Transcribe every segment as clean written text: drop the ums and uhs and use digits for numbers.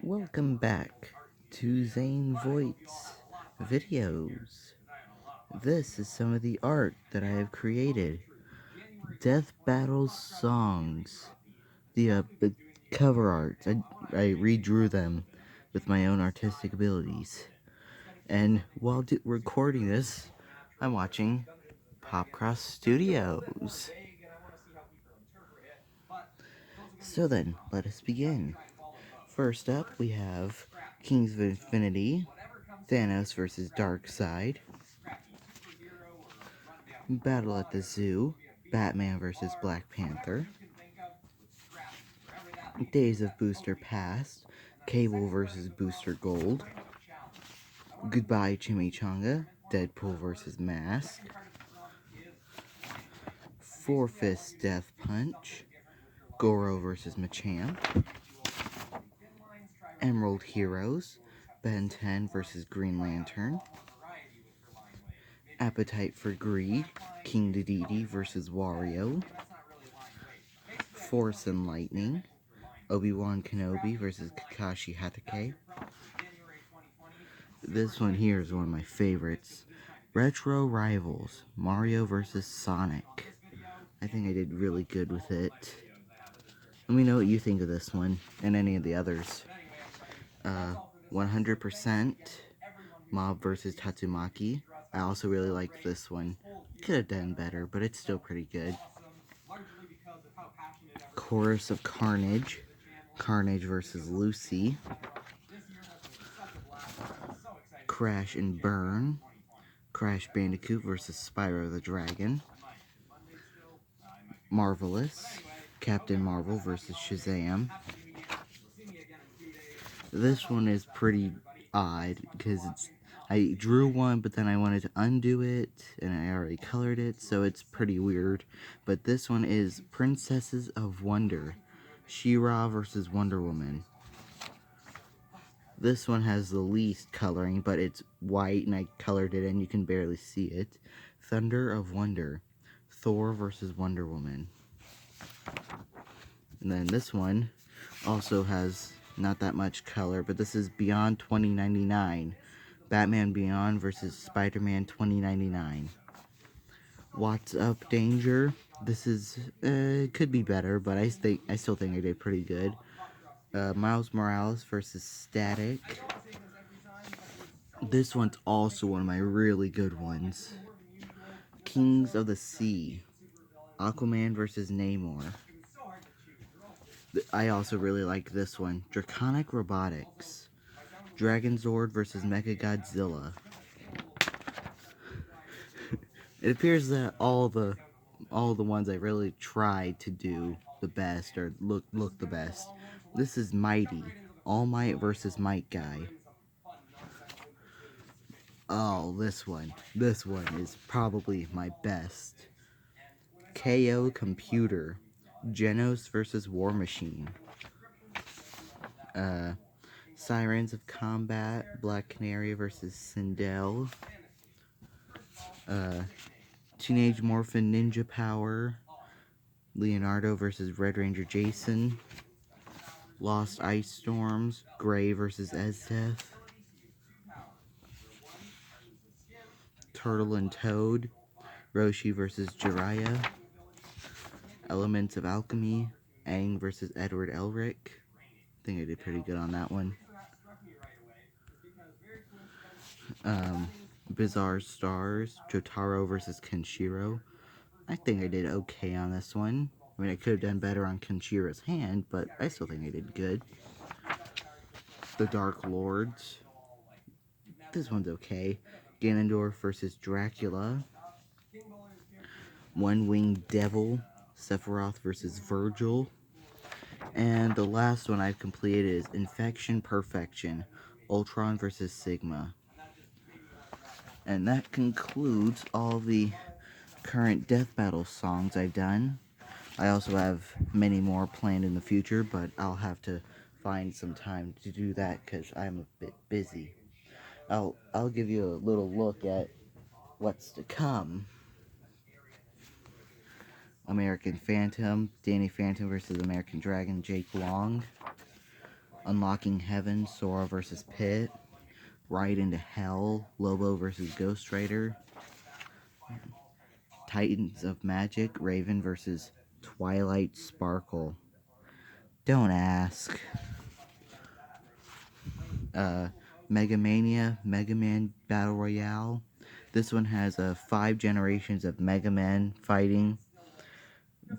Welcome back to Zane Voigt's videos. This is some of the art that I have created. Death Battle songs. The cover art. I redrew them with my own artistic abilities. And while recording this, I'm watching Popcross Studios. So then, let us begin. First up, we have Kings of Infinity, Thanos vs. Darkseid, Battle at the Zoo, Batman vs. Black Panther, Days of Booster Past, Cable vs. Booster Gold, Goodbye Chimichanga, Deadpool vs. Mask, Four Fist Death Punch, Goro vs. Machamp, Emerald Heroes, Ben 10 vs. Green Lantern, Appetite for Greed, King Dedede vs. Wario, Force and Lightning, Obi-Wan Kenobi vs. Kakashi Hatake. This one here is one of my favorites. Retro Rivals, Mario vs. Sonic. I think I did really good with it. Let me know what you think of this one and any of the others. 100% Mob vs. Tatsumaki. I also really like this one. Could have done better, but it's still pretty good. Chorus of Carnage. Carnage vs. Lucy. Crash and Burn. Crash Bandicoot vs. Spyro the Dragon. Marvelous. Captain Marvel vs. Shazam. This one is pretty odd because I drew one, but then I wanted to undo it, and I already colored it, so it's pretty weird. But this one is Princesses of Wonder, She-Ra vs. Wonder Woman. This one has the least coloring, but it's white, and I colored it, and you can barely see it. Thunder of Wonder, Thor vs. Wonder Woman. And then this one also has not that much color, but this is Beyond 2099. Batman Beyond vs. Spider-Man 2099. What's Up Danger. This is, could be better, but I still think I did pretty good. Miles Morales vs. Static. This one's also one of my really good ones. Kings of the Sea. Aquaman vs. Namor. I also really like this one. Draconic Robotics. Dragon Zord vs. Mechagodzilla. It appears that all the ones I really tried to do the best or look the best. This is Mighty. All Might vs. Might Guy. Oh, this one is probably my best. KO Computer. Genos vs. War Machine. Sirens of Combat. Black Canary vs. Sindel. Teenage Morphin Ninja Power. Leonardo vs. Red Ranger Jason. Lost Ice Storms. Gray vs. Ezteth. Turtle and Toad. Roshi vs. Jiraiya. Elements of Alchemy. Aang vs. Edward Elric. I think I did pretty good on that one. Bizarre Stars. Jotaro vs. Kenshiro. I think I did okay on this one. I mean, I could have done better on Kenshiro's hand, but I still think I did good. The Dark Lords. This one's okay. Ganondorf vs. Dracula. One-Winged Devil. Sephiroth vs. Virgil. And the last one I've completed is Infection Perfection. Ultron vs. Sigma. And that concludes all the current Death Battle songs I've done. I also have many more planned in the future, but I'll have to find some time to do that because I'm a bit busy. I'll give you a little look at what's to come. American Phantom, Danny Phantom vs. American Dragon, Jake Long. Unlocking Heaven, Sora versus Pit. Ride into Hell, Lobo versus Ghost Rider. Titans of Magic, Raven versus Twilight Sparkle. Don't ask. Mega Mania, Mega Man Battle Royale. This one has 5 generations of Mega Man fighting.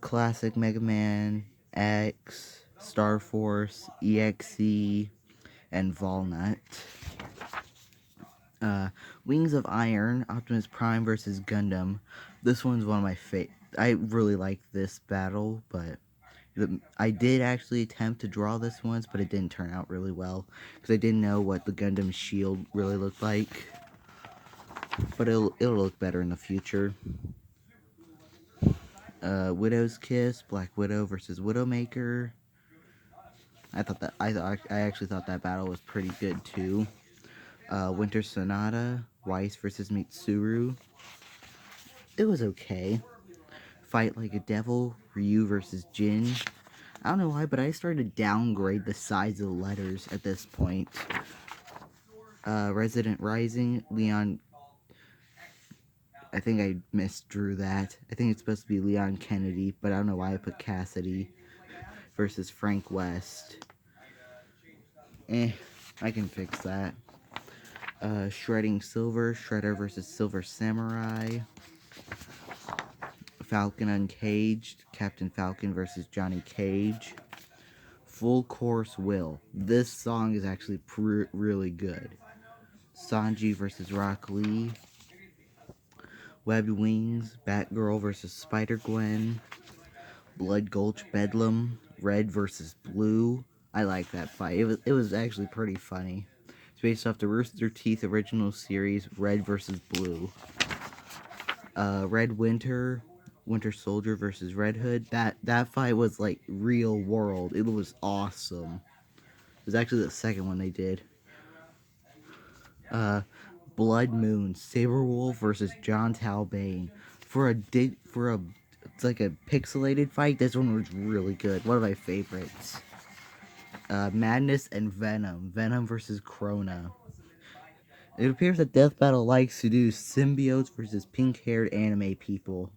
Classic Mega Man, X, Star Force, EXE, and Volnut. Wings of Iron, Optimus Prime versus Gundam. This one's one of my favorite. I really like this battle, but I did actually attempt to draw this once, but it didn't turn out really well because I didn't know what the Gundam shield really looked like. But it'll look better in the future. Widow's Kiss, Black Widow versus Widowmaker. I actually thought that battle was pretty good too. Winter Sonata, Weiss versus Mitsuru. It was okay. Fight Like a Devil, Ryu versus Jin. I don't know why, but I started to downgrade the size of the letters at this point. Resident Rising, Leon. I think I misdrew that. I think it's supposed to be Leon Kennedy, but I don't know why I put Cassidy versus Frank West. I can fix that. Shredding Silver, Shredder versus Silver Samurai. Falcon Uncaged, Captain Falcon versus Johnny Cage. Full Course Will. This song is actually really good. Sanji versus Rock Lee. Webbed Wings, Batgirl versus Spider-Gwen. Blood Gulch Bedlam, Red versus Blue. I like that fight. It was actually pretty funny. It's based off the Rooster Teeth original series, Red versus Blue. Red Winter, Winter Soldier versus Red Hood. That fight was like real world. It was awesome. It was actually the second one they did. Blood Moon, Saberwolf versus John Talbane. It's like a pixelated fight. This one was really good. One of my favorites. Madness and Venom. Venom versus Krona. It appears that Death Battle likes to do symbiotes versus pink-haired anime people.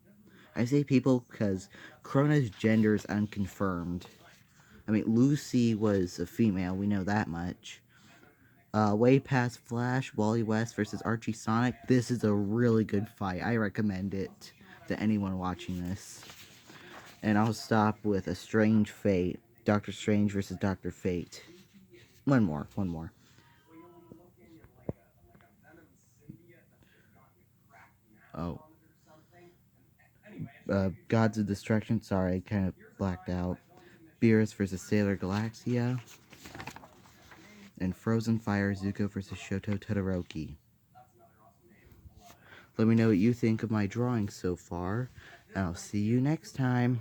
I say people because Krona's gender is unconfirmed. I mean, Lucy was a female, we know that much. Way Past Flash, Wally West versus Archie Sonic. This is a really good fight. I recommend it to anyone watching this. And I'll stop with A Strange Fate. Doctor Strange versus Dr. Fate. One more. Oh. Gods of Destruction. Sorry, I kind of blacked out. Beerus versus Sailor Galaxia. And Frozen Fire, Zuko versus Shoto Todoroki. Let me know what you think of my drawings so far, and I'll see you next time.